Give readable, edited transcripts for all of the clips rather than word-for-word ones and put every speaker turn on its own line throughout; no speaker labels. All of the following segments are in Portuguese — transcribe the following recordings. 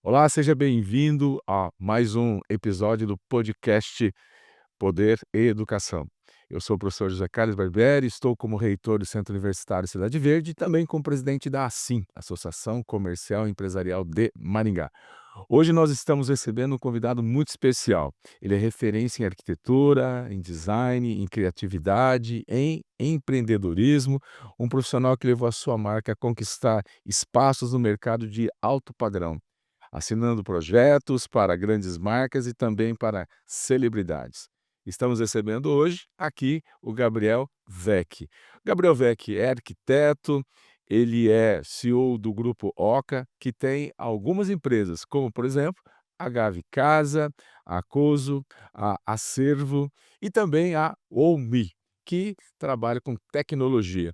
Olá, seja bem-vindo a mais um episódio do podcast Poder e Educação. Eu sou o professor José Carlos Barbieri, estou como reitor do Centro Universitário Cidade Verde e também como presidente da ASSIM, Associação Comercial e Empresarial de Maringá. Hoje nós estamos recebendo um convidado muito especial. Ele é referência em arquitetura, em design, em criatividade, em empreendedorismo, um profissional que levou a sua marca a conquistar espaços no mercado de alto padrão, assinando projetos para grandes marcas e também para celebridades. Estamos recebendo hoje aqui o Gabriel Vecchi. Gabriel Vecchi é arquiteto, ele é CEO do grupo Oca, que tem algumas empresas, como por exemplo, a Gavi Casa, a Coso, a Acervo e também a Omi, que trabalha com tecnologia.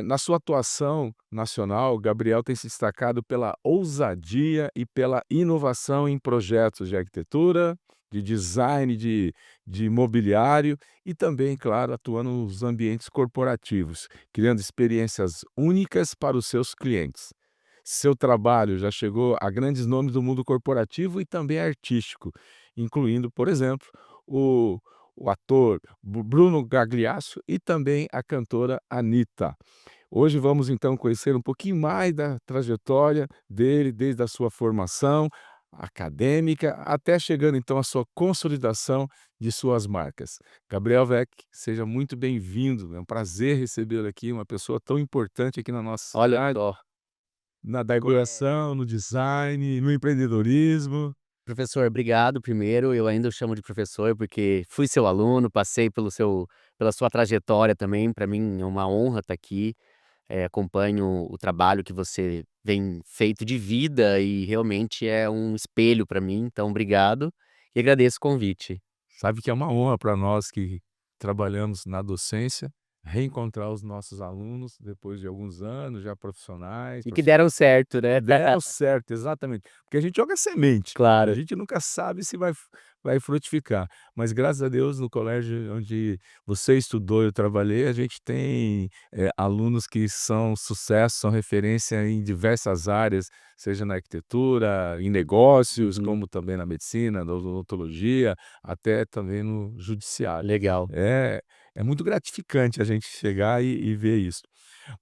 Na sua atuação nacional, Gabriel tem se destacado pela ousadia e pela inovação em projetos de arquitetura, de design de mobiliário e também, claro, atuando nos ambientes corporativos, criando experiências únicas para os seus clientes. Seu trabalho já chegou a grandes nomes do mundo corporativo e também artístico, incluindo, por exemplo, o o ator Bruno Gagliasso e também a cantora Anitta. Hoje vamos então conhecer um pouquinho mais da trajetória dele, desde a sua formação acadêmica até chegando então à sua consolidação de suas marcas. Gabriel Vecchi, seja muito bem-vindo, é um prazer recebê-lo aqui, uma pessoa tão importante aqui na nossa
Olha
cidade,
só,
na decoração, no design, no empreendedorismo.
professor, obrigado primeiro, eu ainda o chamo de professor, porque fui seu aluno, passei pela sua trajetória também, para mim é uma honra estar aqui, acompanho o trabalho que você vem feito de vida e realmente é um espelho para mim, então obrigado e agradeço o convite.
Sabe que é uma honra para nós que trabalhamos na docência, reencontrar os nossos alunos depois de alguns anos já profissionais,
E que deram certo, né.
que deram certo, exatamente. Porque a gente joga semente, a
Claro.
gente nunca sabe se vai frutificar, mas graças a Deus no colégio onde você estudou e eu trabalhei, a gente tem, alunos que são sucesso, são referência em diversas áreas, seja na arquitetura, em negócios,
Uhum.
como também na medicina, na odontologia, até também no judiciário.
Legal.
É é muito gratificante a gente chegar e ver isso.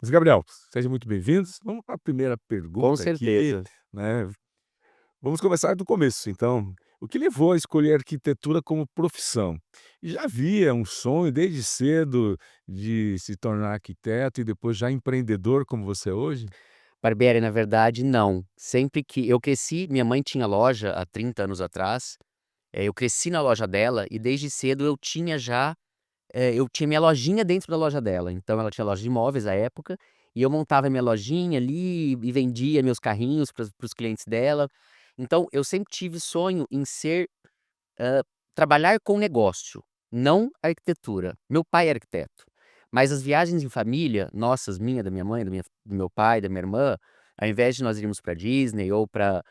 Mas Gabriel, seja muito bem-vindo. Vamos para a primeira
Com
pergunta aqui,
certeza.
né. Vamos começar do começo então. O que levou a escolher arquitetura como profissão? Já havia um sonho desde cedo de se tornar arquiteto e depois já empreendedor como você é hoje?
Barbieri, na verdade não, sempre que eu cresci, minha mãe tinha loja há 30 anos atrás, eu cresci na loja dela e desde cedo eu tinha minha lojinha dentro da loja dela, então ela tinha loja de imóveis à época, e eu montava minha lojinha ali e vendia meus carrinhos para os clientes dela. Então eu sempre tive sonho em hã, trabalhar com negócio, não arquitetura. Meu pai é arquiteto, mas as viagens em família, nossas, minha, da minha mãe, do meu pai, da minha irmã, ao invés de nós irmos para Disney ou para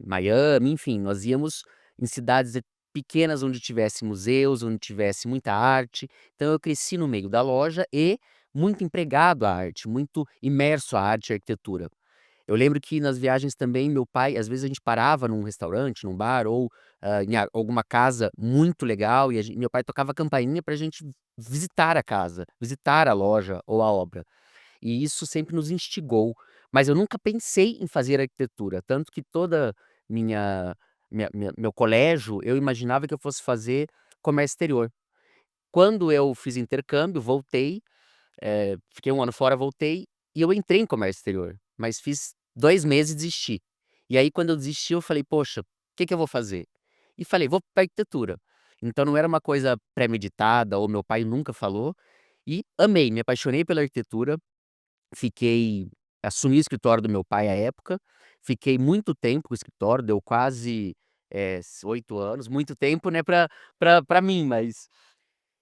Miami, enfim, nós íamos em cidades pequenas onde tivesse museus, onde tivesse muita arte. Então eu cresci no meio da loja e muito empregado à arte, muito imerso à arte e arquitetura. Eu lembro que nas viagens também meu pai às vezes a gente parava num restaurante, num bar ou, em alguma casa muito legal e meu pai tocava a campainha pra gente visitar a casa, visitar a loja ou a obra. E isso sempre nos instigou, mas eu nunca pensei em fazer arquitetura, tanto que toda minha meu colégio, eu imaginava que eu fosse fazer comércio exterior. Quando eu fiz intercâmbio, voltei, fiquei um ano fora, voltei, e eu entrei em comércio exterior, mas fiz 2 meses e desisti. E aí quando eu desisti eu falei: "Poxa, o que que eu vou fazer?" E falei: "Vou pra arquitetura". Então não era uma coisa premeditada ou meu pai nunca falou, e amei, me apaixonei pela arquitetura, fiquei assumi o escritório do meu pai à época, fiquei muito tempo com o escritório, deu quase, 8 anos, muito tempo, né, pra mim, mas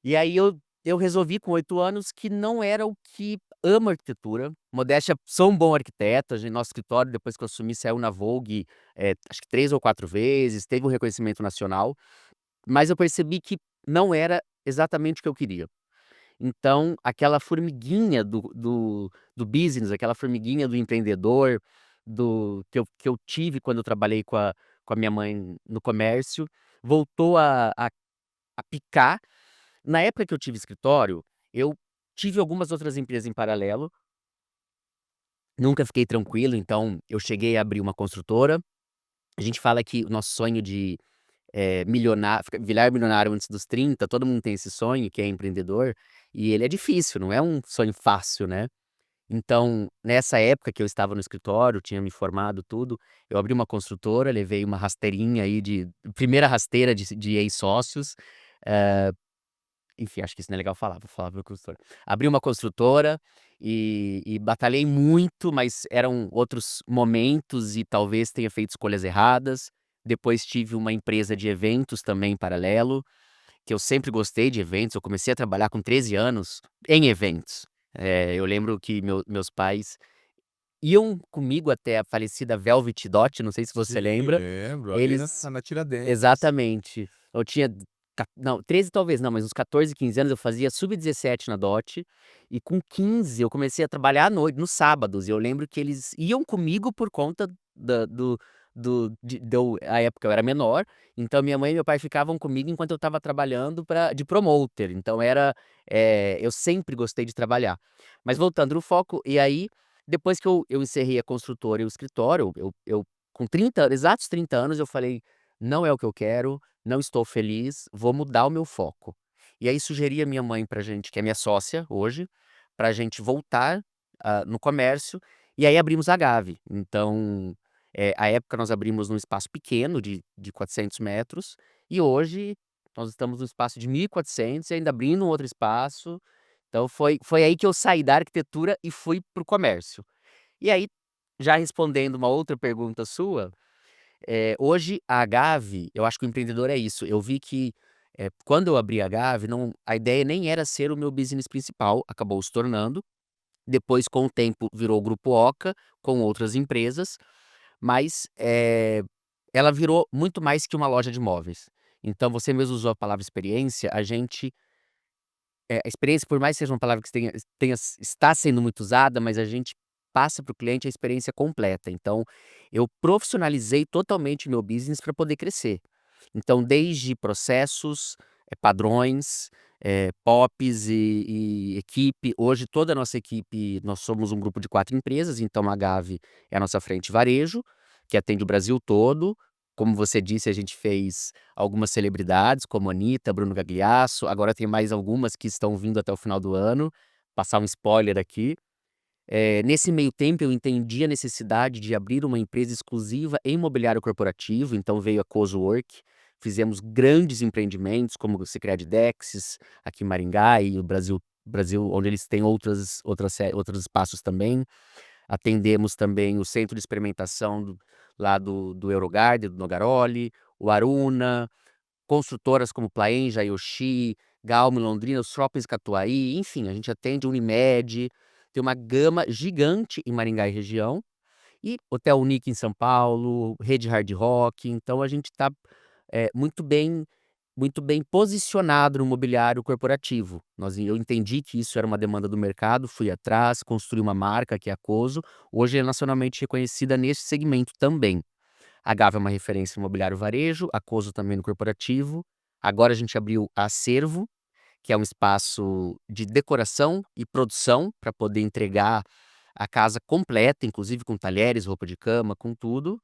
e aí eu resolvi com 8 anos que não era o que amo arquitetura, modéstia, sou um bom arquiteto, nosso escritório depois que eu assumi saiu na Vogue, acho que 3 ou 4 vezes, teve um reconhecimento nacional, mas eu percebi que não era exatamente o que eu queria. Então, aquela formiguinha do business, aquela formiguinha do empreendedor, do que eu tive quando eu trabalhei com a minha mãe no comércio, voltou a picar. Na época que eu tive escritório, eu tive algumas outras empresas em paralelo, nunca fiquei tranquilo, então eu cheguei a abrir uma construtora. A gente fala que o nosso sonho de, virar milionário antes dos 30, todo mundo tem esse sonho, que é empreendedor, e ele é difícil, não é um sonho fácil, né. Então, nessa época que eu estava no escritório, tinha me formado, tudo, eu abri uma construtora, levei uma rasteirinha aí de primeira rasteira de ex-sócios, eh enfim, acho que isso não é legal falar, vou falar para construtora. Abri uma construtora e batalhei muito, mas eram outros momentos e talvez tenha feito escolhas erradas. Depois tive uma empresa de eventos também em paralelo, que eu sempre gostei de eventos, eu comecei a trabalhar com 13 anos em eventos. Eu lembro que meus pais iam comigo até a falecida Velvet Dot, não sei se você
Sim,
lembra,
lembro, ali
eles
na Tiradentes.
exatamente. Eu tinha não, 13 talvez não, mas uns 14, 15 anos eu fazia sub-17 na DOT, e com 15 eu comecei a trabalhar à noite, nos sábados, e eu lembro que eles iam comigo por conta da de eu a época eu era menor, então minha mãe e meu pai ficavam comigo enquanto eu estava trabalhando de promoter, então eu sempre gostei de trabalhar. Mas voltando no foco, e aí, depois que eu encerrei a construtora e o escritório, eu com 30 anos eu falei: "Não é o que eu quero, não estou feliz, vou mudar o meu foco". E aí sugeri à minha mãe pra gente, que é minha sócia hoje, pra gente voltar, no comércio, e aí abrimos a Gave. Então, à época nós abrimos num espaço pequeno de 400 metros, e hoje nós estamos num espaço de 1.400 e ainda abrindo um outro espaço. Então foi aí que eu saí da arquitetura e fui para o comércio. E aí, já respondendo uma outra pergunta sua, hoje a Gave, eu acho que o empreendedor é isso, eu vi que, quando eu abri a Gave, não, a ideia nem era ser o meu business principal, acabou se tornando, depois com o tempo virou o Grupo Oca, com outras empresas, mas, ela virou muito mais que uma loja de móveis. Então você mesmo usou a palavra experiência, a experiência, por mais que seja uma palavra que está sendo muito usada, mas a gente passa para o cliente a experiência completa. Então, eu profissionalizei totalmente o meu business para poder crescer. Então, desde processos, padrões, POPs e equipe. Hoje toda a nossa equipe, nós somos um grupo de 4 empresas, então a Gave é a nossa frente varejo, que atende o Brasil todo. Como você disse, a gente fez algumas celebridades, como Anitta, Bruno Gagliasso, agora tem mais algumas que estão vindo até o final do ano, passar um spoiler aqui. Nesse meio tempo eu entendi a necessidade de abrir uma empresa exclusiva em imobiliário corporativo, então veio a Cowork, fizemos grandes empreendimentos como o Sicredi Dexis, aqui em Maringá e o Brasil onde eles têm outros espaços também. Atendemos também o centro de experimentação lá do Eurogarden, do Nogaroli, o Aruna, construtoras como Plaenja, Yoshi, Galmo Londrina, os shoppings Catuaí, enfim, a gente atende Unimed, tem uma gama gigante em Maringá e região, e Hotel Unique em São Paulo, Rede Hard Rock, então a gente está muito bem posicionado no mobiliário corporativo. Eu entendi que isso era uma demanda do mercado, fui atrás, construí uma marca que é a Coso, hoje é nacionalmente reconhecida nesse segmento também. A Gava é uma referência no imobiliário varejo, a Coso também no corporativo. Agora a gente abriu a Acervo, que é um espaço de decoração e produção para poder entregar a casa completa, inclusive com talheres, roupa de cama, com tudo.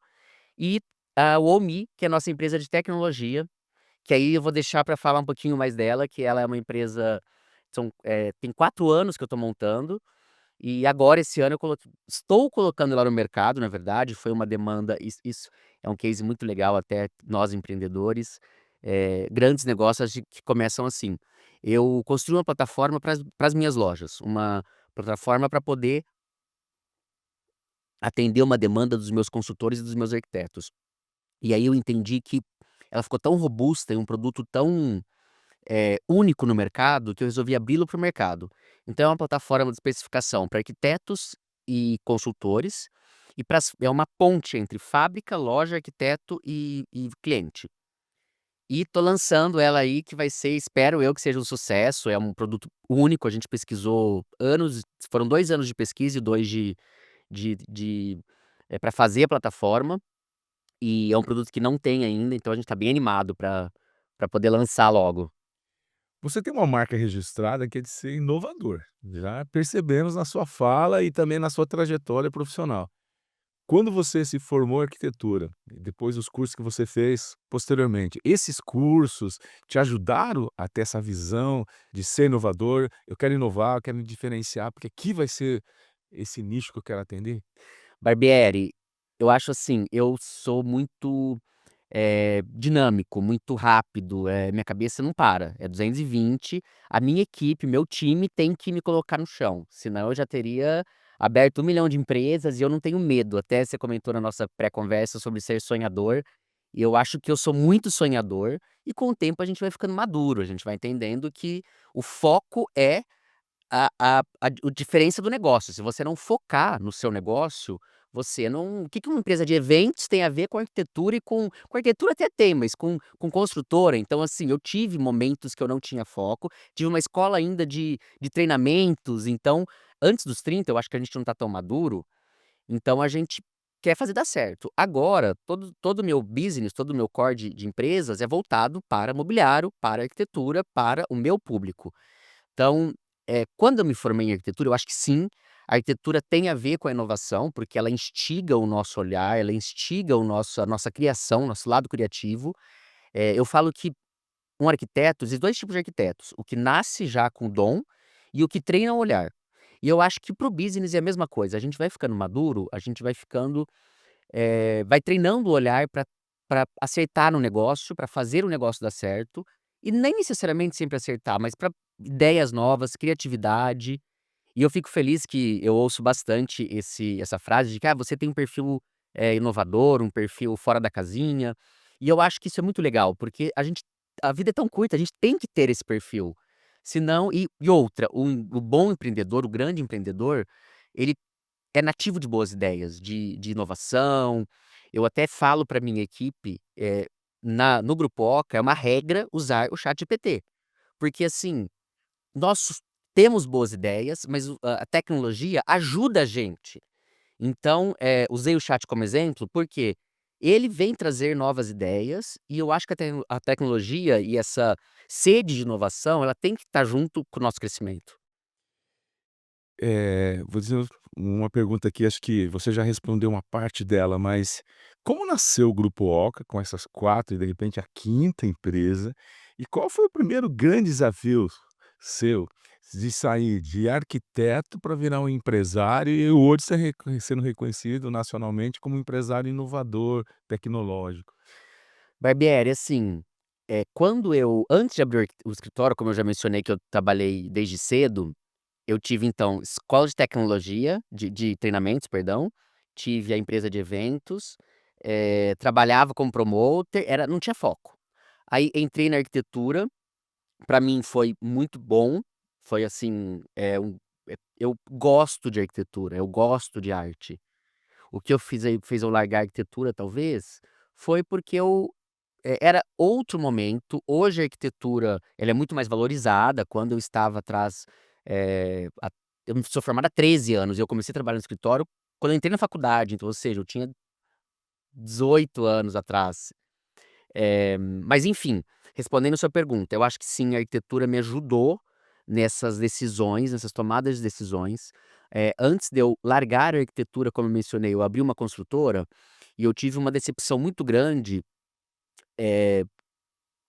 E a Womi, que é a nossa empresa de tecnologia, que aí eu vou deixar para falar um pouquinho mais dela, que ela é uma empresa, tem 4 anos que eu estou montando, e agora esse ano estou colocando ela no mercado, na verdade, foi uma demanda, isso é um case muito legal até nós empreendedores, grandes negócios que começam assim. Eu construí uma plataforma para as minhas lojas, uma plataforma para poder atender uma demanda dos meus consultores e dos meus arquitetos. E aí eu entendi que ela ficou tão robusta e um produto tão único no mercado, que eu resolvi abri-lo para o mercado. Então é uma plataforma de especificação para arquitetos e consultores, e é uma ponte entre fábrica, loja, arquiteto e cliente. E tô lançando ela aí que vai ser, espero eu que seja um sucesso, é um produto único, a gente pesquisou anos, foram 2 anos de pesquisa e 2 de pra fazer a plataforma, e é um produto que não tem ainda, então a gente tá bem animado pra poder lançar logo.
Você tem uma marca registrada que é de ser inovador, já percebemos na sua fala e também na sua trajetória profissional. Quando você se formou em arquitetura, e depois os cursos que você fez posteriormente, esses cursos te ajudaram a ter essa visão de ser inovador? Eu quero inovar, eu quero me diferenciar, porque aqui vai ser esse nicho que eu quero atender?
Barbieri, eu acho assim, eu sou muito, dinâmico, muito rápido, minha cabeça não para, é 220. A minha equipe, meu time tem que me colocar no chão, senão eu já teria aberto 1 milhão de empresas e eu não tenho medo. Até você comentou na nossa pré-conversa sobre ser sonhador, e eu acho que eu sou muito sonhador, e com o tempo a gente vai ficando maduro, a gente vai entendendo que o foco é a diferença do negócio. Se você não focar no seu negócio, você não, o que que uma empresa de eventos tem a ver com arquitetura, e com arquitetura até tem, mas com construtora? Então, assim, eu tive momentos que eu não tinha foco, tive uma escola ainda de treinamentos, então, antes dos 30 eu acho que a gente não tá tão maduro, então a gente quer fazer dar certo. Agora, todo o meu business, todo o meu core de empresas é voltado para mobiliário, para arquitetura, para o meu público. Então, quando eu me formei em arquitetura, eu acho que sim, a arquitetura tem a ver com a inovação, porque ela instiga o nosso olhar, ela instiga a nossa criação, nosso lado criativo. Eu falo que um arquiteto, existem 2 tipos de arquitetos: o que nasce já com dom e o que treina o olhar. E eu acho que para o business é a mesma coisa, a gente vai ficando maduro, a gente vai ficando, vai treinando o olhar para acertar no negócio, para fazer o negócio dar certo, e nem necessariamente sempre acertar, mas para ideias novas, criatividade. E eu fico feliz que eu ouço bastante essa frase de que: "Ah, você tem um perfil, inovador, um perfil fora da casinha", e eu acho que isso é muito legal, porque a vida é tão curta, a gente tem que ter esse perfil, senão, e outra, o bom empreendedor, o grande empreendedor, ele é nativo de boas ideias, de inovação. Eu até falo para minha equipe, no Grupo Oca é uma regra usar o ChatGPT, porque assim, nós temos boas ideias, mas a tecnologia ajuda a gente. Então, usei o chat como exemplo, porque ele vem trazer novas ideias, e eu acho que a tecnologia e essa sede de inovação, ela tem que estar junto com o nosso crescimento.
Vou dizer uma pergunta aqui, acho que você já respondeu uma parte dela, mas como nasceu o Grupo Oca com essas 4 e de repente a quinta empresa? E qual foi o primeiro grande desafio seu de sair de arquiteto para virar um empresário e hoje ser sendo reconhecido nacionalmente como um empresário inovador, tecnológico?
Barbieri, assim, quando eu antes de abrir o escritório, como eu já mencionei que eu trabalhei desde cedo, eu tive então escola de tecnologia, de treinamentos, perdão, tive a empresa de eventos, trabalhava como promoter, não tinha foco. Aí entrei na arquitetura, para mim foi muito bom, foi assim, eu gosto de arquitetura, eu gosto de arte. O que eu fiz aí fez eu largar a arquitetura talvez, foi porque era outro momento. Hoje a arquitetura, ela é muito mais valorizada. Quando eu estava atrás, eu sou formado há 13 anos e eu comecei a trabalhar no escritório quando eu entrei na faculdade, então, ou seja, eu tinha 18 anos atrás. Mas enfim, respondendo a sua pergunta, eu acho que sim, a arquitetura me ajudou nessas decisões, nessas tomadas de decisões. Antes de eu largar a arquitetura, como eu mencionei, eu abri uma construtora, e eu tive uma decepção muito grande, eh,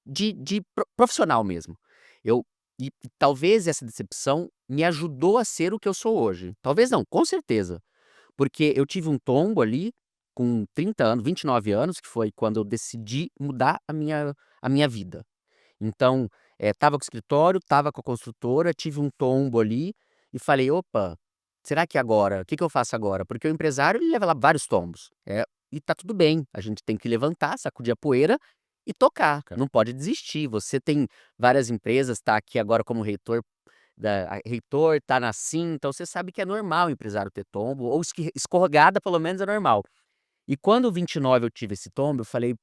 de profissional mesmo. Eu e talvez essa decepção me ajudou a ser o que eu sou hoje. Talvez não, com certeza. Porque eu tive um tombo ali, com 30 anos, 29 anos, que foi quando eu decidi mudar a minha vida. Então, estava com o escritório, estava com a construtora, tive um tombo ali e falei: "Opa, será que agora, o que que eu faço agora?" Porque o empresário, ele leva lá vários tombos, e tá tudo bem, a gente tem que levantar, sacudir a poeira e tocar, não pode desistir. Você tem várias empresas, tá aqui agora como reitor, tá na Sim, então você sabe que é normal o empresário ter tombo, ou escorregada pelo menos é normal. E quando 29 eu tive esse tombo, eu falei: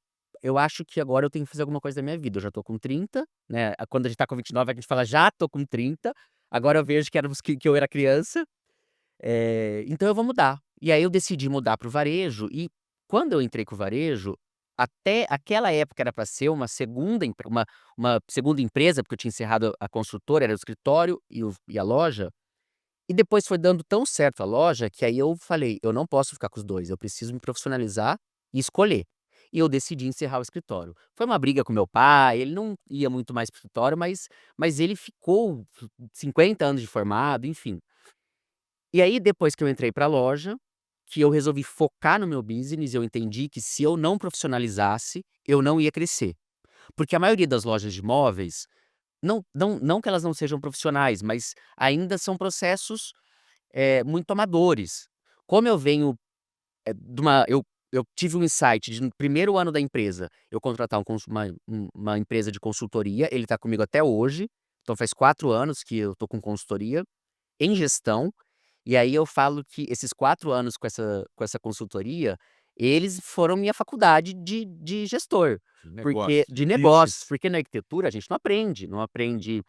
eu acho que agora eu tenho que fazer alguma coisa da minha vida. Eu já tô com 30, né, quando a gente tá com 29 a gente fala: "Já tô com 30". Agora eu vejo que eu era criança, então eu vou mudar. E aí eu decidi mudar para o varejo e quando eu entrei com o varejo, até aquela época era para ser uma segunda empresa, porque eu tinha encerrado a construtora, era o escritório e a loja, e depois foi dando tão certo a loja, que aí eu falei: "Eu não posso ficar com os 2, eu preciso me profissionalizar e escolher". E eu decidi encerrar o escritório. Foi uma briga com meu pai, ele não ia muito mais para o escritório, mas ele ficou 50 anos de formado, enfim. E aí depois que eu entrei pra loja, que eu resolvi focar no meu business, eu entendi que se eu não profissionalizasse, eu não ia crescer. Porque a maioria das lojas de móveis, não que elas não sejam profissionais, mas ainda são processos muito amadores. Como eu venho, de uma eu tive um insight de no primeiro ano da empresa, eu contratar uma empresa de consultoria, ele tá comigo até hoje, então faz 4 anos que eu tô com consultoria, em gestão, e aí eu falo que esses 4 anos com essa consultoria, eles foram minha faculdade de gestor,
De
porque
negócios,
de negócios,
business.
porque na arquitetura a gente não aprende,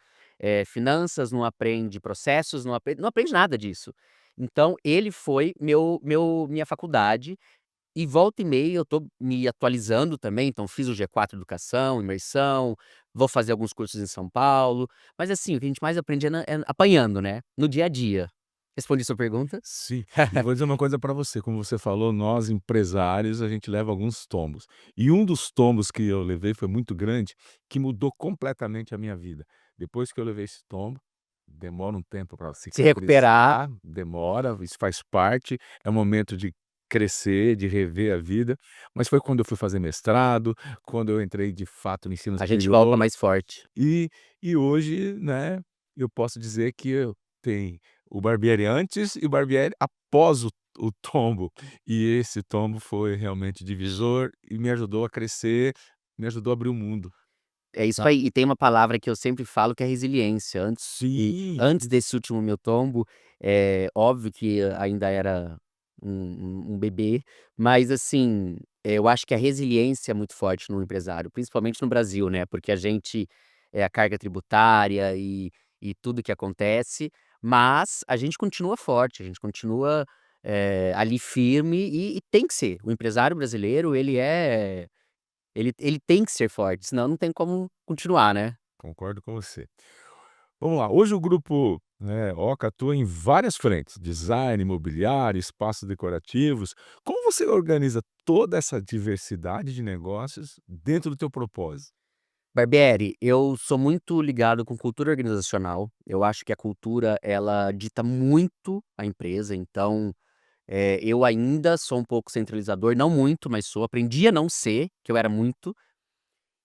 finanças, não aprende processos, não aprende nada disso. Então ele foi minha faculdade, e volta e meia eu tô me atualizando também, então fiz o G4 Educação, imersão, vou fazer alguns cursos em São Paulo, mas assim, o que a gente mais aprende é apanhando, né, no dia a dia. Respondi sua pergunta?
Sim, e vou dizer uma coisa para você, como você falou, nós empresários, a gente leva alguns tombos. E um dos tombos que eu levei foi muito grande, que mudou completamente a minha vida. Depois que eu levei esse tombo, demora um tempo para
Se recuperar.
cicatrizar, demora, isso faz parte, é um momento de crescer, de rever a vida, mas foi quando eu fui fazer mestrado, quando eu entrei de fato no ensino
A gente volta
superior.
mais forte.
E hoje, né, eu posso dizer que eu tenho o Barbieri antes e o Barbieri após o tombo. E esse tombo foi realmente divisor e me ajudou a crescer, me ajudou a abrir o mundo,
É isso
sabe.
aí, e tem uma palavra que eu sempre falo que é resiliência.
Sim,
Antes desse último meu tombo, é óbvio que ainda era um bebê, mas assim, eu acho que a resiliência é muito forte no empresário, principalmente no Brasil, né, porque a gente é a carga tributária e tudo que acontece, mas a gente continua forte, a gente continua, ali firme e tem que ser. O empresário brasileiro ele tem que ser forte, senão não tem como continuar, né.
concordo com você. Vamos lá, hoje o grupo, né, Oca atua em várias frentes, design, imobiliário, espaços decorativos. Como você organiza toda essa diversidade de negócios dentro do teu propósito?
Barbieri, eu sou muito ligado com cultura organizacional, eu acho que a cultura ela dita muito a empresa, então, eu ainda sou um pouco centralizador, não muito, mas sou, aprendi a não ser, que eu era muito,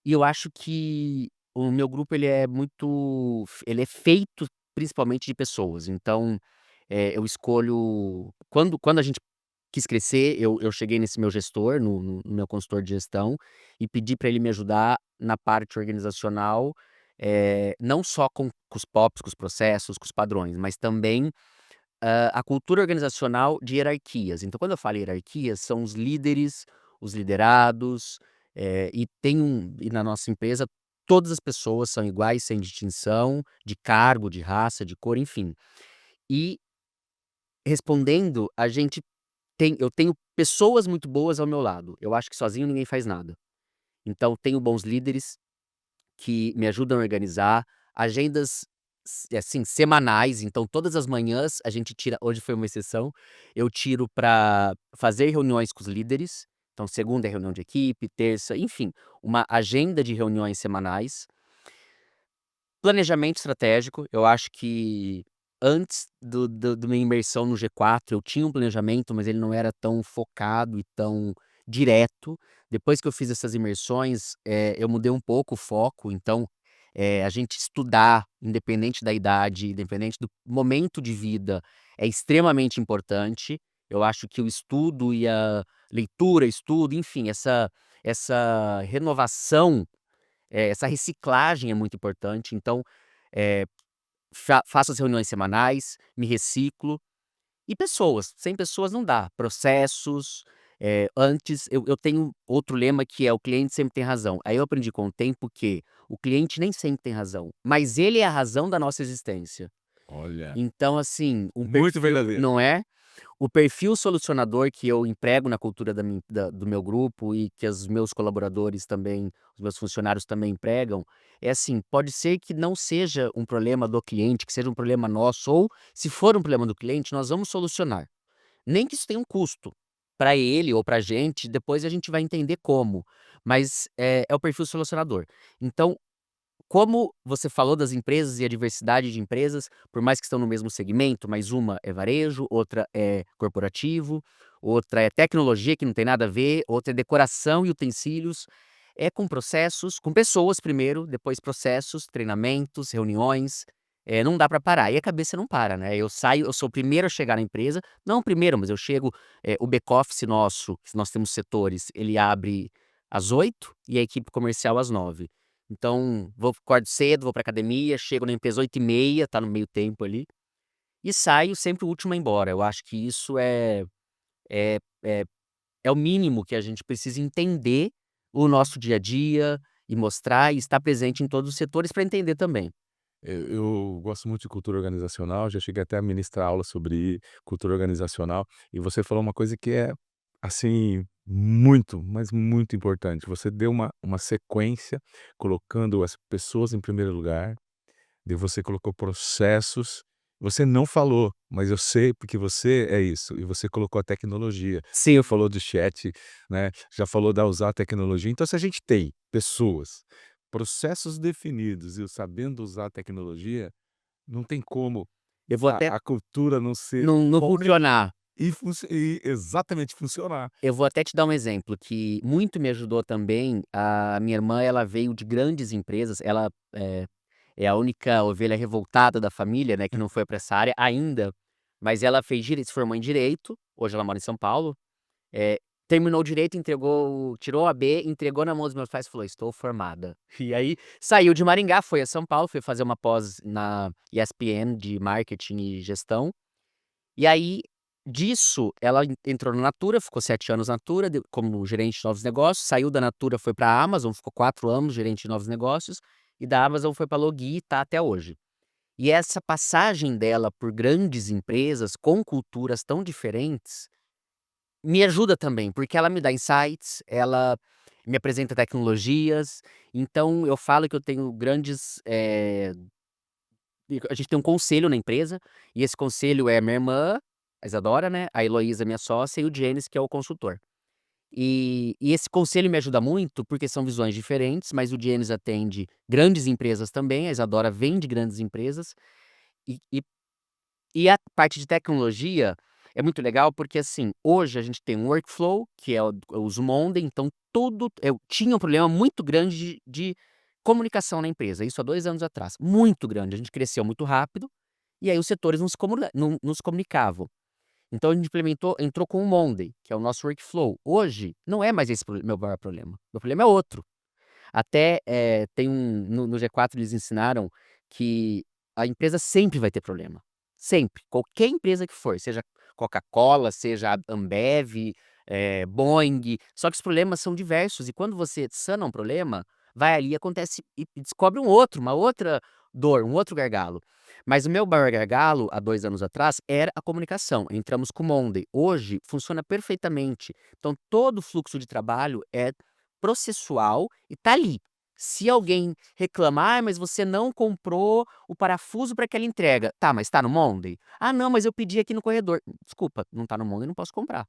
e eu acho que o meu grupo ele é feito principalmente de pessoas, então, eu escolho quando a gente quis crescer, eu cheguei nesse meu gestor, no meu consultor de gestão, e pedi para ele me ajudar na parte organizacional, não só com os POPs, com os processos, com os padrões, mas também, a cultura organizacional de hierarquias. Então, quando eu falo hierarquias, são os líderes, os liderados, e na nossa empresa todas as pessoas são iguais, sem distinção de cargo, de raça, de cor, enfim. E respondendo, eu tenho pessoas muito boas ao meu lado. Eu acho que sozinho ninguém faz nada. Então tenho bons líderes que me ajudam a organizar agendas, assim, semanais, então todas as manhãs a gente tira, hoje foi uma exceção, eu tiro para fazer reuniões com os líderes, então segunda é reunião de equipe, terça, enfim, uma agenda de reuniões semanais. Planejamento estratégico, eu acho que antes do minha imersão no G4 eu tinha um planejamento, mas ele não era tão focado e tão direto. Depois que eu fiz essas imersões, eu mudei um pouco o foco, então, a gente estudar, independente da idade, independente do momento de vida, é extremamente importante. Eu acho que o estudo e a leitura, estudo, enfim, essa renovação, essa reciclagem é muito importante, então, eh, faço as reuniões semanais, me reciclo. E pessoas, sem pessoas não dá. Processos, Antes eu tenho outro lema que é: "O cliente sempre tem razão". Aí eu aprendi com o tempo que o cliente nem sempre tem razão, mas ele é a razão da nossa existência.
Olha,
Então, assim, um
muito
perfil,
verdadeiro.
não é? O perfil solucionador que eu emprego na cultura do meu grupo e que os meus colaboradores também, os meus funcionários também empregam, é assim: pode ser que não seja um problema do cliente, que seja um problema nosso, ou se for um problema do cliente, nós vamos solucionar. Nem que isso tenha um custo para ele ou para a gente, depois a gente vai entender como, mas é o perfil solucionador. Então, como você falou das empresas e a diversidade de empresas, por mais que estão no mesmo segmento, mas uma é varejo, outra é corporativo, outra é tecnologia, que não tem nada a ver, outra é decoração e utensílios, é com processos, com pessoas primeiro, depois processos, treinamentos, reuniões, não dá para parar, e a cabeça não para, né. Eu sou o primeiro a chegar na empresa, não o primeiro, mas eu chego, o back-office nosso, que nós temos setores, ele abre às 8h e a equipe comercial às 9h. Então, acordo cedo, vou pra academia, chego na empresa 8h30, tá no meio tempo ali, e saio sempre o último a ir embora. Eu acho que isso é é é o mínimo que a gente precisa entender o nosso dia a dia e mostrar e estar presente em todos os setores para entender também.
Eu gosto muito de cultura organizacional, já cheguei até a ministrar aula sobre cultura organizacional, e você falou uma coisa que é, assim, muito, mas muito importante. Você deu uma sequência, colocando as pessoas em primeiro lugar, daí você colocou processos. Você não falou, mas eu sei porque você é isso, e você colocou a tecnologia.
Sim, eu
Falou do chat, né, já falou da usar a tecnologia. Então, se a gente tem pessoas, processos definidos e o sabendo usar a tecnologia, não tem como
eu vou até
a cultura não ser
não
forte
funcionar.
e exatamente funcionar.
Eu vou até te dar um exemplo que muito me ajudou também. A minha irmã, ela veio de grandes empresas, ela é a única ovelha revoltada da família, né, que não foi para essa área ainda, mas ela fez direito, se formou em direito, hoje ela mora em São Paulo, eh, terminou o direito, tirou a B, entregou na mão dos meus pais e falou: "Estou formada". E aí saiu de Maringá, foi a São Paulo, foi fazer uma pós na ESPM de marketing e gestão, e aí disso ela entrou na Natura, ficou 7 anos na Natura, como gerente de novos negócios, saiu da Natura, foi para a Amazon, ficou 4 anos gerente de novos negócios, e da Amazon foi para a Loggi e tá até hoje. E essa passagem dela por grandes empresas com culturas tão diferentes, me ajuda também, porque ela me dá insights, ela me apresenta tecnologias, então eu falo que eu tenho grandes, a gente tem um conselho na empresa, e esse conselho é minha irmã, a Isadora, né, a Heloísa, minha sócia, e o Denis, que é o consultor. E esse conselho me ajuda muito, porque são visões diferentes, mas o Denis atende grandes empresas também, a Isadora vem de grandes empresas, e e e a parte de tecnologia é muito legal, porque, assim, hoje a gente tem um workflow, que é eu uso Monday, então tudo eu tinha um problema muito grande de comunicação na empresa, isso há 2 anos atrás, muito grande, a gente cresceu muito rápido, e aí os setores não se comunicavam. Então a gente entrou com o Monday, que é o nosso workflow. Hoje, não é mais esse meu maior problema, meu problema é outro. Até, tem no G4 eles ensinaram que a empresa sempre vai ter problema, sempre, qualquer empresa que for, seja Coca-Cola, seja Ambev, Boeing, só que os problemas são diversos e quando você sana um problema, vai ali, acontece e descobre uma outra dor, um outro gargalo. Mas o meu maior gargalo, há 2 anos atrás, era a comunicação, entramos com o Monday, hoje funciona perfeitamente, então todo o fluxo de trabalho é processual e tá ali. Se alguém reclamar: mas você não comprou o parafuso para aquela entrega". "Tá, mas tá no Monday?". "Ah, não, mas eu pedi aqui no corredor". "Desculpa, não tá no Monday, não posso comprar".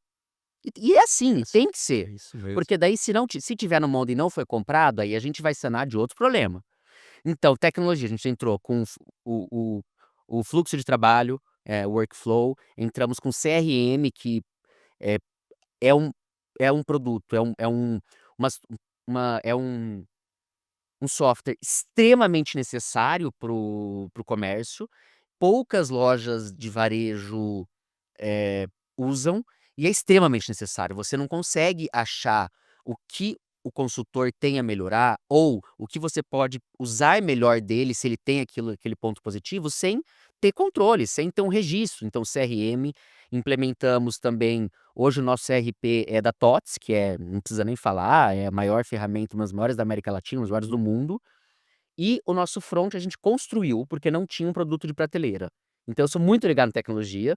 E é assim, tem que ser,
É isso mesmo.
porque daí se tiver no Monday e não foi comprado, aí a gente vai sanar de outro problema. Então, tecnologia, a gente entrou com o o fluxo de trabalho, workflow, entramos com CRM que, eh, é um é um produto, umas é um software extremamente necessário para o comércio, poucas lojas de varejo, eh, usam, e é extremamente necessário. Você não consegue achar o que o consultor tem a melhorar, ou o que você pode usar melhor dele, se ele tem aquele ponto positivo, sem ter controle, sem ter um registro. Então, CRM. implementamos também hoje o nosso ERP é da TOTS, que não precisa nem falar, é a maior ferramenta, uma das maiores da América Latina, uma das maiores do mundo. E o nosso front a gente construiu, porque não tinha um produto de prateleira. Então eu sou muito ligado em tecnologia,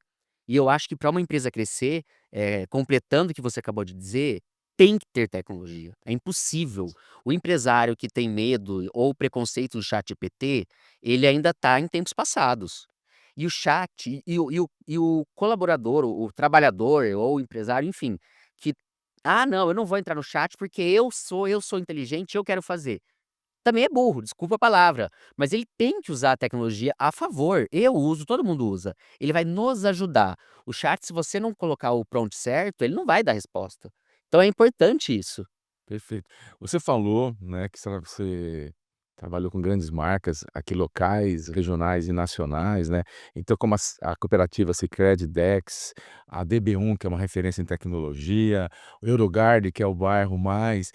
e eu acho que para uma empresa crescer, completando o que você acabou de dizer, tem que ter tecnologia. É impossível. O empresário que tem medo ou preconceito do ChatGPT, ele ainda está em tempos passados. E o chat e o colaborador, o trabalhador ou o empresário, enfim, que: "Ah, não, eu não vou entrar no chat porque eu sou inteligente, eu quero fazer". Também é burro, desculpa a palavra, mas ele tem que usar a tecnologia a favor. Eu uso, todo mundo usa. Ele vai nos ajudar. O chat, se você não colocar o prompt certo, ele não vai dar resposta. Então é importante isso.
Perfeito. Você falou, né, que você trabalhou com grandes marcas aqui locais, regionais e nacionais, né. Então como a cooperativa Sicredi Dex, a DB1 que é uma referência em tecnologia, o Eurogard que é o bairro mais,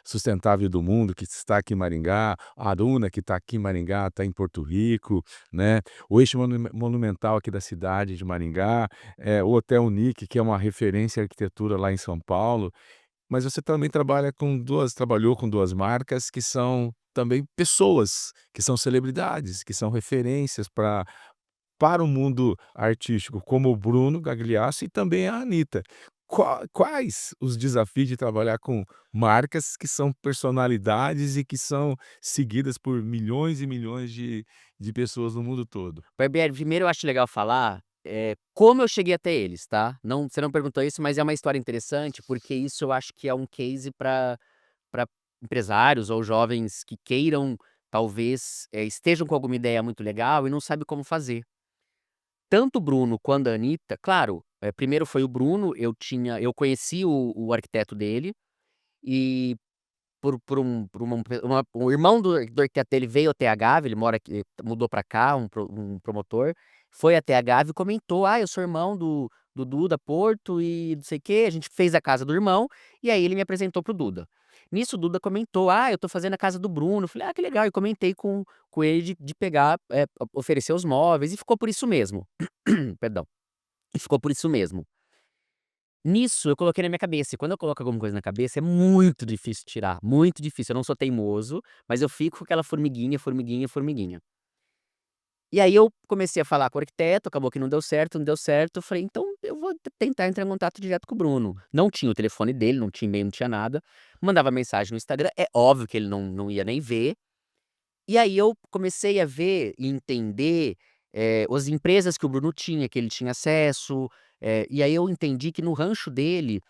sustentável do mundo que está aqui em Maringá, a Aruna que está aqui em Maringá, está em Porto Rico, né. O eixo monumental aqui da cidade de Maringá, o Hotel Unique que é uma referência em arquitetura lá em São Paulo. Mas você também trabalhou com 2 marcas que são também pessoas, que são celebridades, que são referências para o mundo artístico, como o Bruno Gagliasso e também a Anitta. Quais os desafios de trabalhar com marcas que são personalidades e que são seguidas por milhões e milhões de pessoas no mundo todo?
Barbieri, primeiro eu acho legal falar, como eu cheguei até eles, tá. Não, você não perguntou isso, mas é uma história interessante, porque isso eu acho que é um case para empresários ou jovens que queiram, talvez, estejam com alguma ideia muito legal e não sabe como fazer. Tanto o Bruno quanto a Anitta, claro, primeiro foi o Bruno, eu conheci o arquiteto dele, e o irmão do arquiteto dele veio até a Gávea, ele mora aqui, mudou pra cá, um promotor, foi até a Gávea e comentou: "Ah, eu sou irmão do Duda Porto e não sei o quê", a gente fez a casa do irmão, e aí ele me apresentou para o Duda. Nisso o Duda comentou: "Ah, eu tô fazendo a casa do Bruno", eu falei: "Ah, que legal", e comentei com ele de pegar, oferecer os móveis e ficou por isso mesmo. Perdão. E ficou por isso mesmo. Nisso, eu coloquei na minha cabeça, e quando eu coloco alguma coisa na cabeça, é muito difícil tirar, muito difícil. Eu não sou teimoso, mas eu fico com aquela formiguinha, formiguinha, formiguinha. E aí eu comecei a falar com o arquiteto, acabou que não deu certo, não deu certo. Eu falei: "Então eu vou tentar entrar em contato direto com o Bruno". Não tinha o telefone dele, não tinha e-mail, não tinha nada. Mandava mensagem no Instagram, é óbvio que ele não ia nem ver. E aí eu comecei a ver e entender, as empresas que o Bruno tinha, que ele tinha acesso, e aí eu entendi que no rancho dele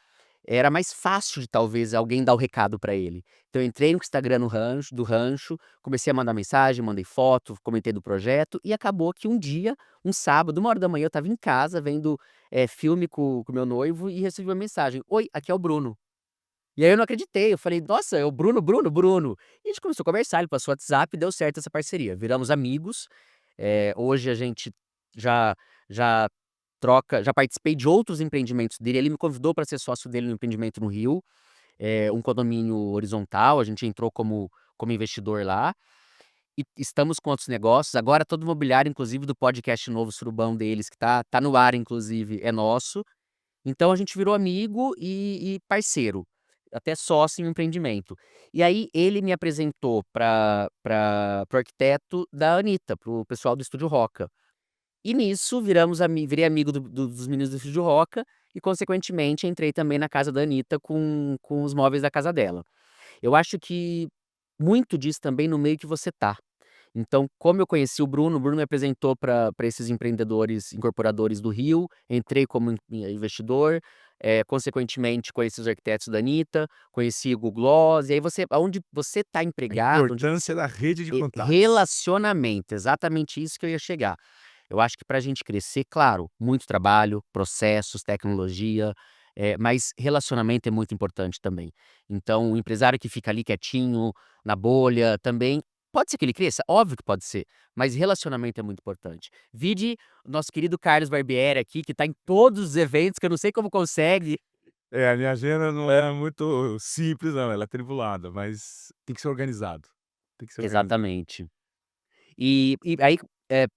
era mais fácil de talvez alguém dar o recado pra ele. Então eu entrei no Instagram no rancho do rancho, comecei a mandar mensagem, mandei foto, comentei do projeto e acabou que um dia, um sábado, 1h eu estava em casa vendo, filme com o meu noivo e recebi uma mensagem: "Oi, aqui é o Bruno". E aí eu não acreditei, eu falei: "Nossa, é o Bruno, Bruno, Bruno". E a gente começou a conversar, ele passou o WhatsApp e deu certo essa parceria, viramos amigos, hoje a gente já já já participei de outros empreendimentos dele, ele me convidou para ser sócio dele no empreendimento no Rio, um condomínio horizontal, a gente entrou como investidor lá, e estamos com outros negócios, agora todo o mobiliário inclusive do podcast novo Surubão deles que tá no ar inclusive, é nosso. Então a gente virou amigo e parceiro, até sócio em um empreendimento. E aí ele me apresentou para o arquiteto da Anitta, para o pessoal do Estúdio Roca. E nisso virei amigo dos meninos do Estúdio Roca e consequentemente entrei também na casa da Anitta com os móveis da casa dela. Eu acho que muito diz também no meio que você tá. Então, como eu conheci o Bruno me apresentou para esses empreendedores incorporadores do Rio, entrei como investidor, consequentemente conheci os arquitetos da Anitta, conheci o Google Gloss, e aí você aonde você está
A
empregado, onde
importância da rede de contatos.
relacionamento, exatamente isso que eu ia chegar. Eu acho que para a gente crescer, claro, muito trabalho, processos, tecnologia, mas relacionamento é muito importante também. Então, o empresário que fica ali quietinho, na bolha, também pode ser que ele cresça? Óbvio que pode ser, mas relacionamento é muito importante. Vide o nosso querido Carlos Barbieri aqui, que está em todos os eventos, que eu não sei como consegue.
É, a minha agenda não é muito simples não, ela é atribulada, mas tem que ser organizado, tem que ser organizado.
Exatamente. E aí, eh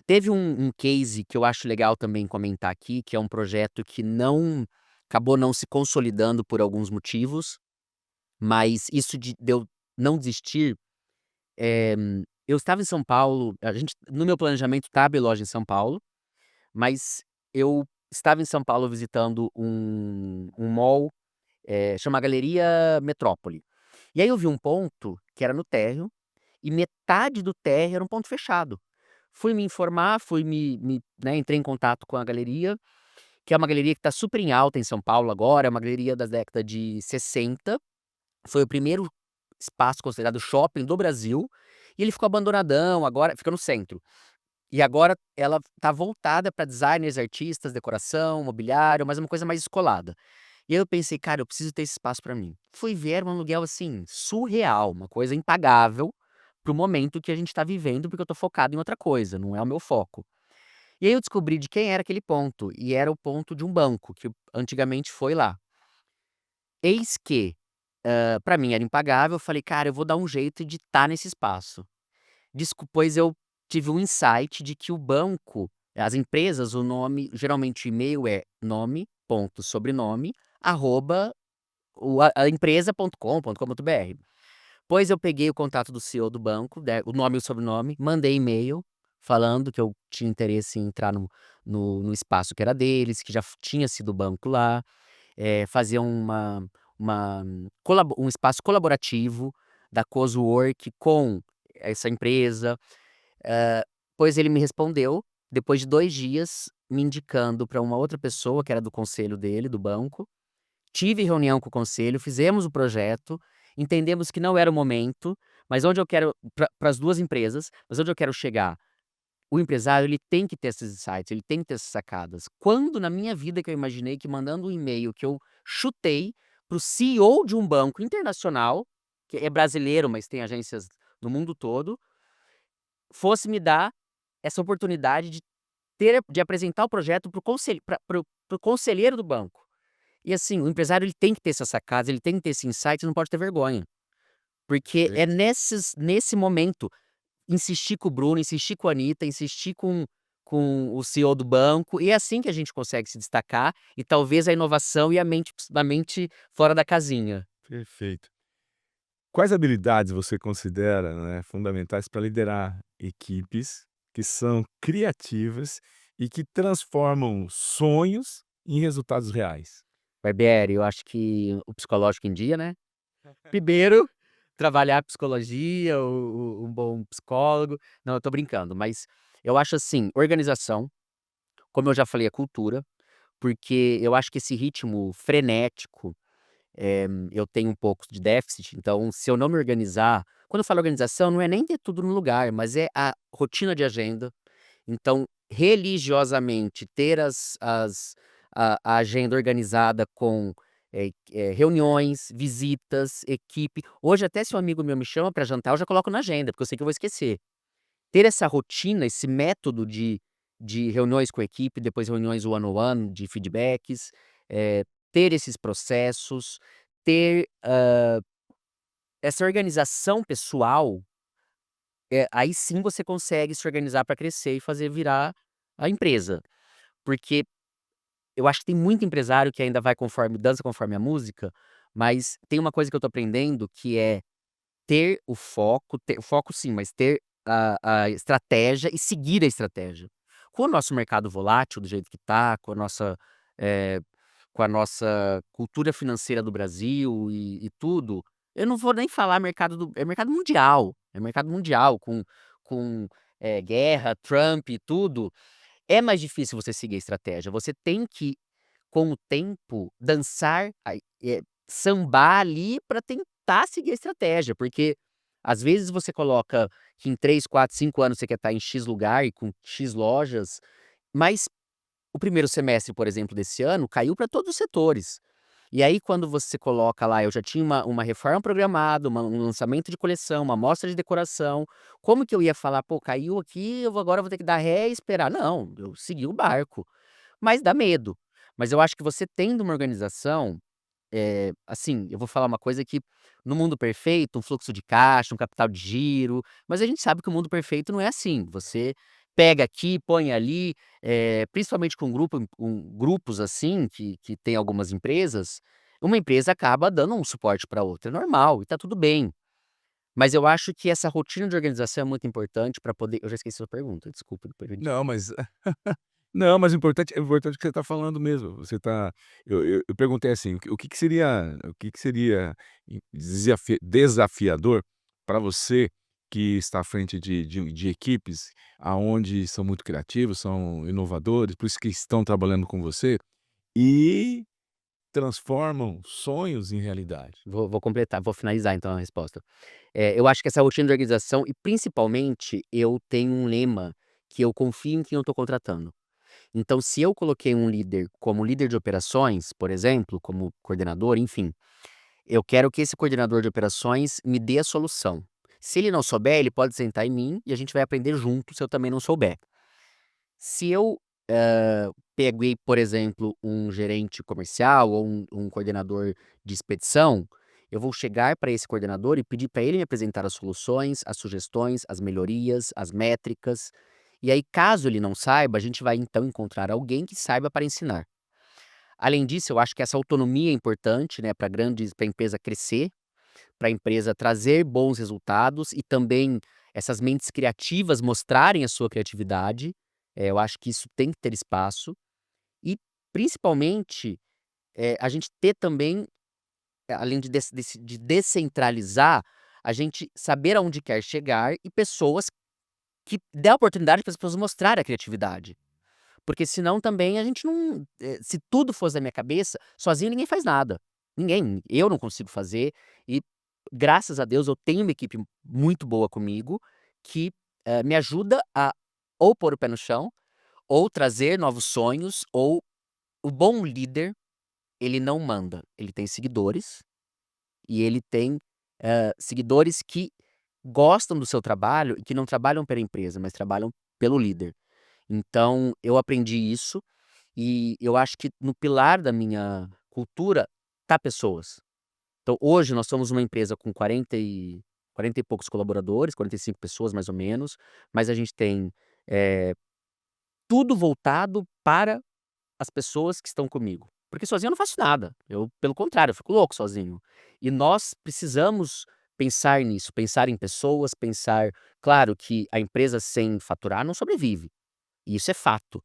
Teve um case que eu acho legal também comentar aqui, que é um projeto que não acabou não se consolidando por alguns motivos, mas isso de eu não desistir, eh, eu estava em São Paulo, a gente no meu planejamento tá abrir loja em São Paulo, mas eu estava em São Paulo visitando um mall, chama Galeria Metrópole. E aí eu vi um ponto que era no térreo, e metade do térreo era um ponto fechado. Fui me informar, fui, entrei em contato com a galeria, que é uma galeria que está super em alta em São Paulo agora, é uma galeria da década de 60, foi o primeiro espaço considerado shopping do Brasil, e ele ficou abandonadão, agora fica no centro. E agora ela tá voltada para designers, artistas, decoração, mobiliário, mas é uma coisa mais descolada. E aí eu pensei: "Cara, eu preciso ter esse espaço para mim". Fui ver, era um aluguel, assim, surreal, uma coisa impagável para o momento que a gente tá vivendo, porque eu tô focado em outra coisa, não é o meu foco. E aí eu descobri de quem era aquele ponto, e era o ponto de um banco, que antigamente foi lá. Eis que, pra mim era impagável, eu falei: "Cara, eu vou dar um jeito de estar nesse espaço". Pois eu tive um insight de que o banco, as empresas, o nome geralmente o e-mail é nome, ponto, sobrenome, arroba a empresa.com.br. Pois eu peguei o contato do CEO do banco, o nome e o sobrenome, mandei e-mail falando que eu tinha interesse em entrar no espaço que era deles, que já tinha sido banco lá, fazer uma um espaço colaborativo da Cowork com essa empresa. Hã, Pois ele me respondeu, depois de 2 dias, me indicando para uma outra pessoa que era do conselho dele, do banco. Tive reunião com o conselho, fizemos o projeto, entendemos que não era o momento, mas onde eu quero para as 2 empresas, mas onde eu quero chegar, o empresário ele tem que ter esses insights, ele tem que ter essas sacadas. Quando na minha vida que eu imaginei que mandando um e-mail que eu chutei para o CEO de um banco internacional, que é brasileiro, mas tem agências no mundo todo, fosse me dar essa oportunidade de apresentar o projeto para o conselheiro do banco. E assim, o empresário ele tem que ter essas sacadas, ele tem que ter esse insight, não pode ter vergonha, porque é nesse momento, insistir com o Bruno, insistir com a Anitta, insistir com o CEO do banco, e é assim que a gente consegue se destacar, e talvez a inovação e a mente fora da casinha.
Perfeito. Quais habilidades você considera, né, fundamentais para liderar equipes que são criativas e que transformam sonhos em resultados reais?
Barbieri, eu acho que o psicológico em dia, né. Primeiro, trabalhar a psicologia, um bom psicólogo. Não, eu tô brincando, mas eu acho assim, organização, como eu já falei, a cultura, porque eu acho que esse ritmo frenético, eu tenho um pouco de déficit, então se eu não me organizar, quando eu falo organização, não é nem ter tudo no lugar, mas é a rotina de agenda. Então, religiosamente, ter a agenda organizada com, reuniões, visitas, equipe. Hoje até se um amigo meu me chama para jantar, eu já coloco na agenda, porque eu sei que eu vou esquecer. Ter essa rotina, esse método de reuniões com a equipe, depois reuniões one on one, de feedbacks, ter esses processos, ter, essa organização pessoal, aí sim você consegue se organizar para crescer e fazer virar a empresa. Porque eu acho que tem muito empresário que ainda vai conforme dança conforme a música, mas tem uma coisa que eu tô aprendendo que é ter o foco sim, mas ter a estratégia e seguir a estratégia. Com o nosso mercado volátil do jeito que tá, eh, com a nossa cultura financeira do Brasil e tudo, eu não vou nem falar mercado mundial, é mercado mundial com, guerra, Trump e tudo, é mais difícil você seguir a estratégia, você tem que, com o tempo, dançar, sambar ali para tentar seguir a estratégia, porque às vezes você coloca que em 3, 4, 5 anos você quer estar em "X" lugar e com "X" lojas, mas o primeiro semestre, por exemplo, desse ano caiu para todos os setores. E aí quando você coloca lá, eu já tinha uma reforma programada, um lançamento de coleção, uma mostra de decoração, como que eu ia falar: "Pô, caiu aqui, agora vou ter que dar ré e esperar". Não, eu segui o barco, mas dá medo. Mas eu acho que você tendo uma organização, assim, eu vou falar uma coisa que no mundo perfeito, um fluxo de caixa, um capital de giro, mas a gente sabe que o mundo perfeito não é assim, você pega aqui, põe ali, principalmente com grupos assim, que tem algumas empresas, uma empresa acaba dando um suporte para outra, é normal e tá tudo bem. Mas eu acho que essa rotina de organização é muito importante para poder eu já esqueci a sua pergunta, desculpa, depois eu
Não, mas não, mas o importante é que você está falando mesmo. Você está eu perguntei assim, o que que seria desafiador para você que está à frente de equipes aonde são muito criativos, são inovadores, por isso que estão trabalhando com você, e transformam sonhos em realidade.
vou completar, vou finalizar então a resposta. Eu acho que essa rotina de organização e principalmente eu tenho um lema, que eu confio em quem eu estou contratando. Então se eu coloquei um líder como líder de operações, por exemplo, como coordenador, enfim, eu quero que esse coordenador de operações me dê a solução. Se ele não souber, ele pode sentar em mim e a gente vai aprender junto se eu também não souber. Se eu, peguei, por exemplo, um gerente comercial ou um coordenador de expedição, eu vou chegar para esse coordenador e pedir para ele me apresentar as soluções, as sugestões, as melhorias, as métricas. E aí, caso ele não saiba, a gente vai então encontrar alguém que saiba para ensinar. Além disso, eu acho que essa autonomia é importante, né, para a empresa crescer, para a empresa trazer bons resultados e também essas mentes criativas mostrarem a sua criatividade. Eu acho que isso tem que ter espaço e, principalmente, a gente ter também, além de descentralizar, a gente saber aonde quer chegar e pessoas que dê a oportunidade para as pessoas mostrarem a criatividade. Porque senão também a gente não se tudo fosse da minha cabeça, sozinho ninguém faz nada. Ninguém. Eu não consigo fazer e, graças a Deus, eu tenho uma equipe muito boa comigo, que, me ajuda a ou pôr o pé no chão, ou trazer novos sonhos, ou o bom líder, ele não manda, ele tem seguidores, e ele tem, seguidores que gostam do seu trabalho e que não trabalham pela empresa, mas trabalham pelo líder. Então eu aprendi isso e eu acho que no pilar da minha cultura tá pessoas. Então hoje nós somos uma empresa com 40 e poucos colaboradores, 45 pessoas mais ou menos, mas a gente tem, eh, tudo voltado para as pessoas que estão comigo. Porque sozinho eu não faço nada, eu pelo contrário, eu fico louco sozinho. E nós precisamos pensar nisso, pensar em pessoas, pensar claro que a empresa sem faturar não sobrevive, e isso é fato.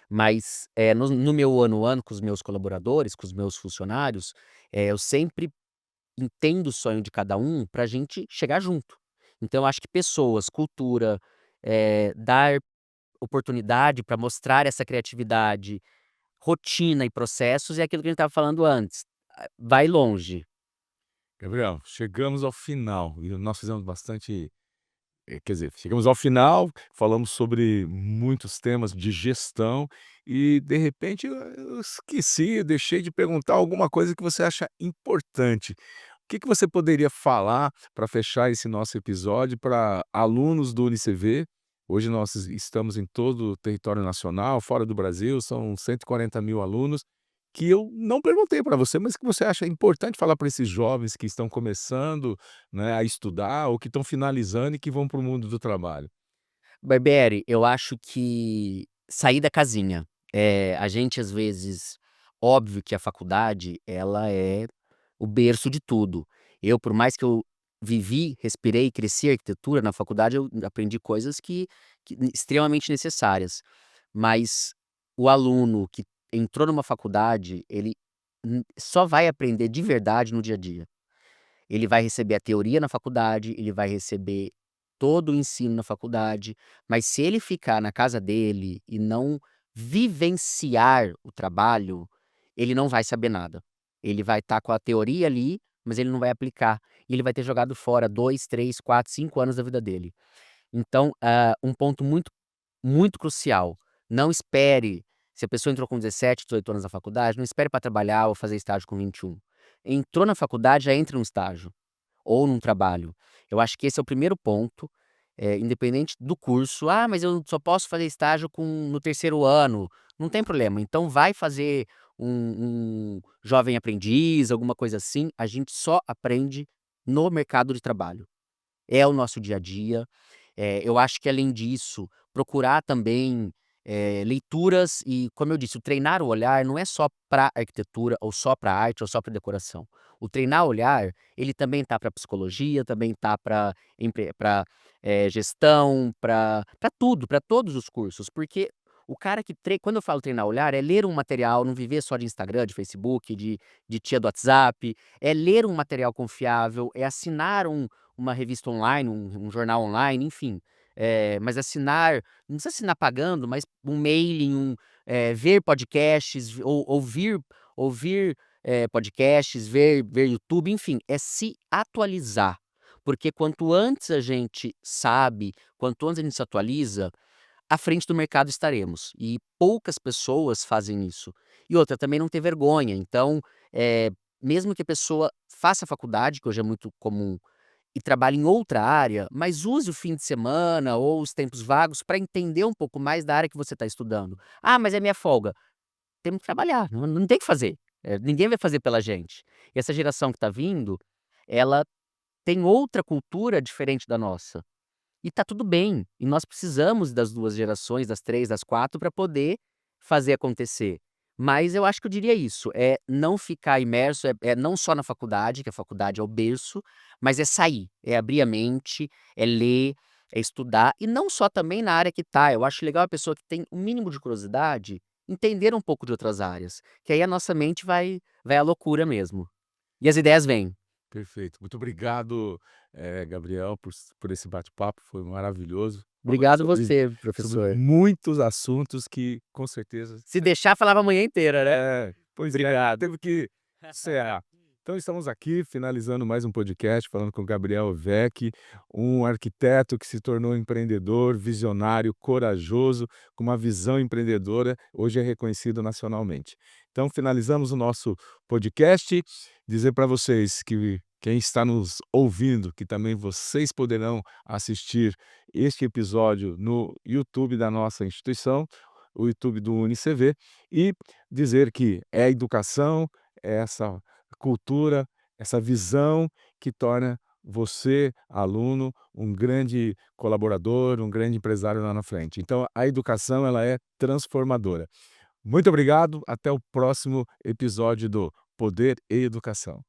Mas, no meu ano a ano com os meus colaboradores, com os meus funcionários, eu sempre entendo o sonho de cada um para a gente chegar junto. Então eu acho que pessoas, cultura, dar oportunidade para mostrar essa criatividade, rotina e processos é aquilo que a gente estava falando antes, vai longe.
Gabriel, chegamos ao final e nós fizemos bastante. Quer dizer, chegamos ao final, falamos sobre muitos temas de gestão e, de repente, eu esqueci, eu deixei de perguntar alguma coisa que você acha importante. O que que você poderia falar para fechar esse nosso episódio para alunos do UniCV? Hoje nós estamos em todo o território nacional, fora do Brasil, são 140.000 alunos, que eu não perguntei para você, mas que você acha importante falar para esses jovens que estão começando, né, a estudar ou que estão finalizando e que vão para o mundo do trabalho.
Barbieri, eu acho que sair da casinha. A gente às vezes óbvio que a faculdade ela é o berço de tudo. Eu, por mais que eu vivi, respirei e cresci arquitetura, na faculdade eu aprendi coisas que extremamente necessárias. Mas o aluno que entrou numa faculdade, ele só vai aprender de verdade no dia a dia. Ele vai receber a teoria na faculdade, ele vai receber todo o ensino na faculdade, mas se ele ficar na casa dele e não vivenciar o trabalho, ele não vai saber nada. Ele vai estar com a teoria ali, mas ele não vai aplicar. E ele vai ter jogado fora 2, 3, 4, 5 anos da vida dele. Então, um ponto muito crucial, não espere se a pessoa entrou com 17, 18 anos na faculdade, não espere para trabalhar ou fazer estágio com 21. Entrou na faculdade, já entra num estágio ou num trabalho. Eu acho que esse é o primeiro ponto, independente do curso. "Ah, mas eu só posso fazer estágio no terceiro ano", não tem problema, então vai fazer um jovem aprendiz, alguma coisa assim, a gente só aprende no mercado de trabalho. É o nosso dia a dia, Eu acho que além disso, procurar também, leituras e, como eu disse, o treinar o olhar não é só para arquitetura ou só para arte ou só para decoração. O treinar o olhar, ele também tá para psicologia, também tá para gestão, para tudo, para todos os cursos, porque o cara que quando eu falo treinar o olhar, é ler um material, não viver só de Instagram, de Facebook, de tia do WhatsApp, é ler um material confiável, é assinar uma revista online, um jornal online, enfim. Mas assinar, não precisa assinar pagando, mas um mailing, ver podcasts, ouvir podcasts, ver YouTube, enfim, é se atualizar. Porque quanto antes a gente sabe, quanto antes a gente se atualiza, à frente do mercado estaremos. E poucas pessoas fazem isso. E outra, também não ter vergonha. Então, mesmo que a pessoa faça faculdade, que hoje é muito comum, e trabalhe em outra área, mas use o fim de semana ou os tempos vagos para entender um pouco mais da área que você está estudando. Ah, mas é minha folga. Temos que trabalhar, não tem o que fazer. Ninguém vai fazer pela gente. E essa geração que está vindo, ela tem outra cultura diferente da nossa. E tá tudo bem. E nós precisamos das 2 gerações, das 3, das 4 para poder fazer acontecer. Mas eu acho que eu diria isso, é não ficar imerso, é não só na faculdade, que a faculdade é o berço, mas é sair, é abrir a mente, é ler, é estudar, e não só também na área que tá. Eu acho legal a pessoa que tem o mínimo de curiosidade, entender um pouco de outras áreas, que aí a nossa mente vai à loucura mesmo. E as ideias vêm.
Perfeito. Muito obrigado, Gabriel, por esse bate-papo, foi maravilhoso. Falamos
Obrigado
sobre
você, professor.
muitos assuntos que, com certeza,
Se deixar, falava a manhã inteira, né?
pois é,
Obrigado.
teve que encerrar. Então estamos aqui finalizando mais um podcast, falando com Gabriel Vecchi, um arquiteto que se tornou empreendedor, visionário, corajoso, com uma visão empreendedora, hoje é reconhecido nacionalmente. Então finalizamos o nosso podcast, dizer para vocês que quem está nos ouvindo, que também vocês poderão assistir este episódio no YouTube da nossa instituição, o YouTube do UniCV, e dizer que é a educação, é essa cultura, essa visão que torna você, aluno, um grande colaborador, um grande empresário lá na frente. Então, a educação ela é transformadora. Muito obrigado, até o próximo episódio do Poder e Educação.